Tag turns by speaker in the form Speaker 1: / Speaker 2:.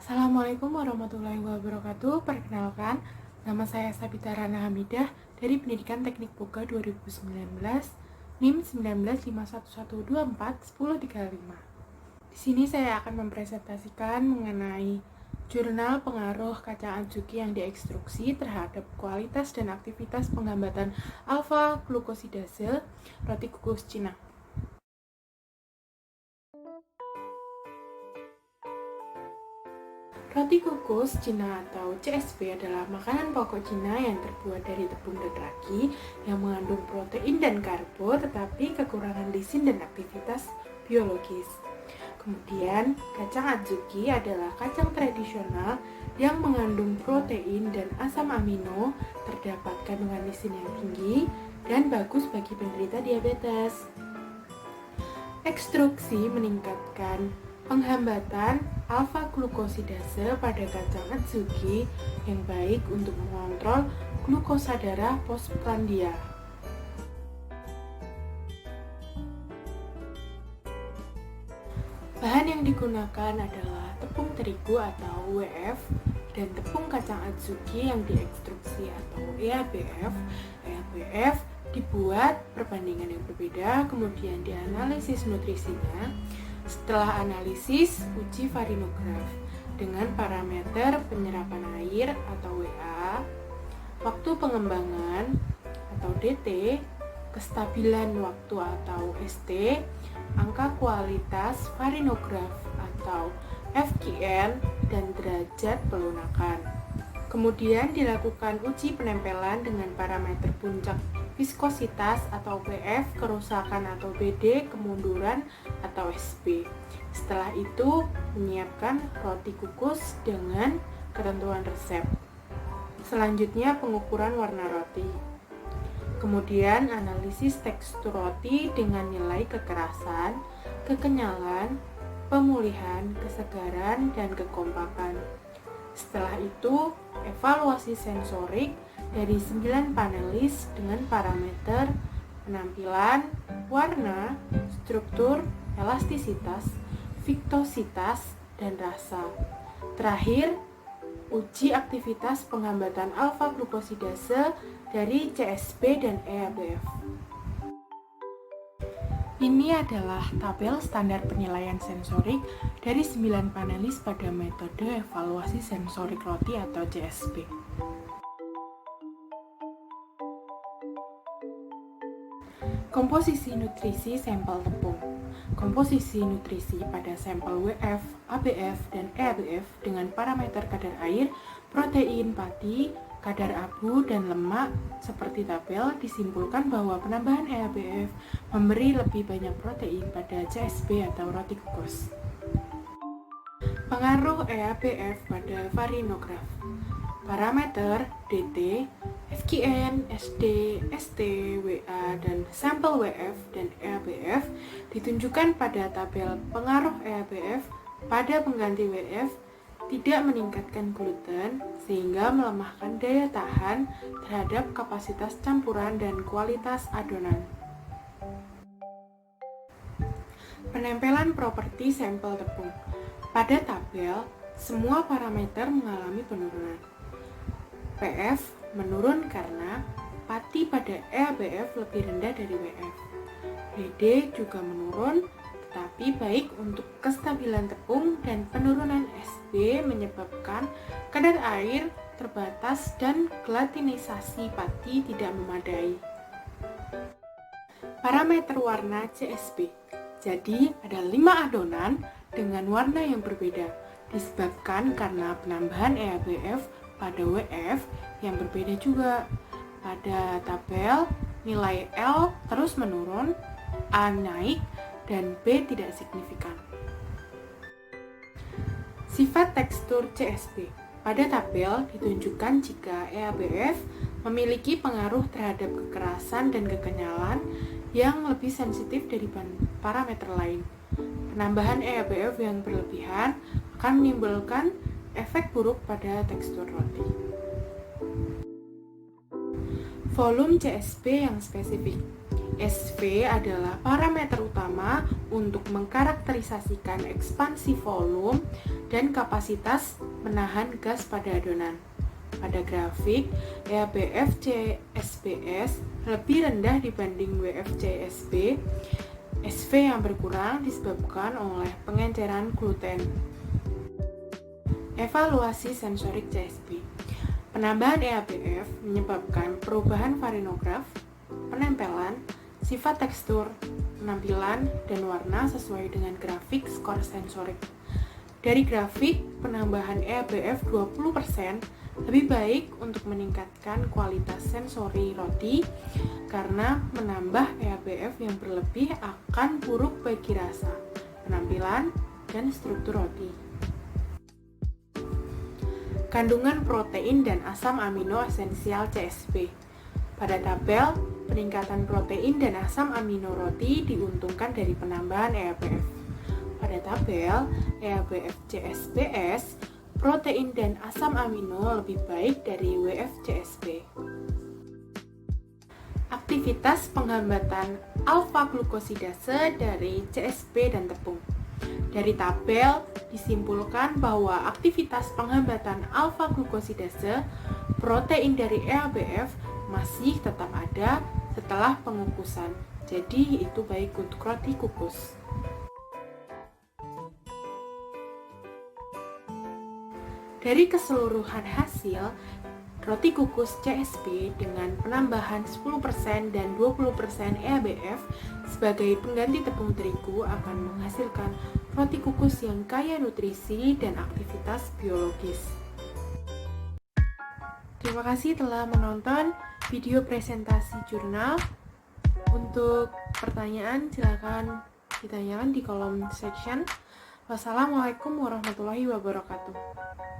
Speaker 1: Assalamualaikum warahmatullahi wabarakatuh. Perkenalkan, nama saya Sabita Rana Hamidah dari Pendidikan Teknik Boga 2019, NIM 195111241035. Di sini saya akan mempresentasikan mengenai jurnal pengaruh kacang adzuki yang diekstruksi terhadap kualitas dan aktivitas penghambatan alfa glukosidase roti kukus Cina. Roti kukus Cina atau CSP adalah makanan pokok Cina yang terbuat dari tepung dan ragi yang mengandung protein dan karbo tetapi kekurangan lisin dan aktivitas biologis. Kemudian, kacang adzuki adalah kacang tradisional yang mengandung protein dan asam amino, terdapat kandungan lisin yang tinggi dan bagus bagi penderita diabetes. Ekstruksi meningkatkan penghambatan alfa glukosidase pada kacang adzuki yang baik untuk mengontrol glukosa darah postprandial. Bahan yang digunakan adalah tepung terigu atau WF dan tepung kacang adzuki yang diekstruksi atau EABF. EABF dibuat perbandingan yang berbeda, kemudian dianalisis nutrisinya. Setelah analisis, uji farinograf dengan parameter penyerapan air atau WA, waktu pengembangan atau DT, kestabilan waktu atau ST, angka kualitas farinograf atau FQN, dan derajat pelunakan. Kemudian dilakukan uji penempelan dengan parameter puncak viskositas atau PF, kerusakan atau BD, kemunduran atau SB. Setelah itu, menyiapkan roti kukus dengan ketentuan resep. Selanjutnya, pengukuran warna roti. Kemudian, analisis tekstur roti dengan nilai kekerasan, kekenyalan, pemulihan, kesegaran, dan kekompakan. Setelah itu, evaluasi sensorik dari 9 panelis dengan parameter penampilan, warna, struktur, elastisitas, viskositas, dan rasa. Terakhir, uji aktivitas penghambatan alfa glukosidase dari CSP dan EABF. Ini adalah tabel standar penilaian sensorik dari 9 panelis pada metode evaluasi sensorik roti atau CSP. Komposisi nutrisi sampel tepung. Komposisi nutrisi pada sampel WF, ABF, dan EABF dengan parameter kadar air, protein, pati, kadar abu, dan lemak seperti tabel disimpulkan bahwa penambahan EABF memberi lebih banyak protein pada CSP atau roti kukus. Pengaruh EABF pada farinograf. Parameter DT, FQN, SD, ST, WA, dan sampel WF dan EABF ditunjukkan pada tabel pengaruh EABF pada pengganti WF tidak meningkatkan gluten sehingga melemahkan daya tahan terhadap kapasitas campuran dan kualitas adonan. Penempelan properti sampel tepung. Pada tabel, semua parameter mengalami penurunan. PF menurun karena pati pada EABF lebih rendah dari WF. BD juga menurun, tetapi baik untuk kestabilan tepung, dan penurunan SB menyebabkan kadar air terbatas dan glutinisasi pati tidak memadai. Parameter warna CSP. Jadi ada 5 adonan dengan warna yang berbeda, disebabkan karena penambahan EABF pada WF yang berbeda juga. Pada tabel, nilai L terus menurun, A naik, dan B tidak signifikan. Sifat tekstur CSP. Pada tabel ditunjukkan jika EABF memiliki pengaruh terhadap kekerasan dan kekenyalan yang lebih sensitif dari parameter lain. Penambahan EABF yang berlebihan akan menimbulkan efek buruk pada tekstur roti. Volume CSP yang spesifik. SV adalah parameter utama untuk mengkarakterisasikan ekspansi volume dan kapasitas menahan gas pada adonan. Pada grafik, EABF-CSBS lebih rendah dibanding WF-CSB. SV yang berkurang disebabkan oleh pengenceran gluten. Evaluasi sensorik CSB. Penambahan EABF menyebabkan perubahan varinograf, penempelan, sifat tekstur, penampilan, dan warna sesuai dengan grafik skor sensorik. Dari grafik, penambahan EABF 20% lebih baik untuk meningkatkan kualitas sensori roti karena menambah EABF yang berlebih akan buruk bagi rasa, penampilan, dan struktur roti. Kandungan protein dan asam amino esensial CSB. Pada tabel, peningkatan protein dan asam amino roti diuntungkan dari penambahan EABF. Pada tabel, EABF CSBS, protein dan asam amino lebih baik dari WF-CSB. Aktivitas penghambatan alfa-glukosidase dari CSB dan tepung. Dari tabel disimpulkan bahwa aktivitas penghambatan alfa-glukosidase protein dari EABF masih tetap ada setelah pengukusan. Jadi itu baik untuk roti kukus. Dari keseluruhan hasil, roti kukus CSB dengan penambahan 10% dan 20% EABF sebagai pengganti tepung terigu akan menghasilkan roti kukus yang kaya nutrisi dan aktivitas biologis. Terima kasih telah menonton video presentasi jurnal. Untuk pertanyaan silakan ditanyakan di kolom section. Wassalamualaikum warahmatullahi wabarakatuh.